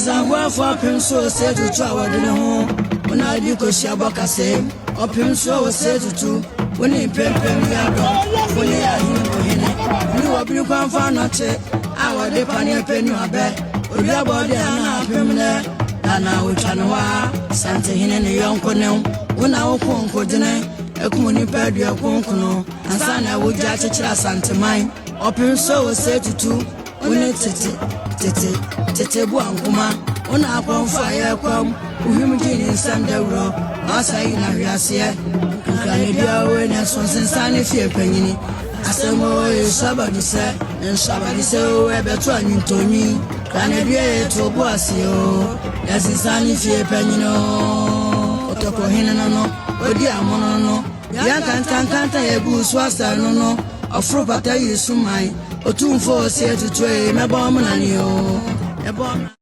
Azangwa for Pinso said to Tower Dino. When I do Koshabaka say, or Pinso was said to when he paid Pemiado, when he are him. You will be one for not it. I will depend on penny or bed. Or your body and not permanent. And I will Chanoa, Santa Hin and the young Cornell. When I will come for dinner, a community bed your concono, and Sana would judge a Santa mine. Or Pinso was said to two. When it's Tete Buankuma, on up on fire come, Uhimujin in Sunday Row, Massa in Ariasia, Canadia, when I saw Sunny Fear Penny. Asamo is somebody said, and somebody so ever trying to me. Canadia to Boasio, as in Sunny Fear Penino, Otoko Hinano, Odiamono, Yankanta, a goose was no, a fruit is to mine. Otumfo say to tray, my bomb and you.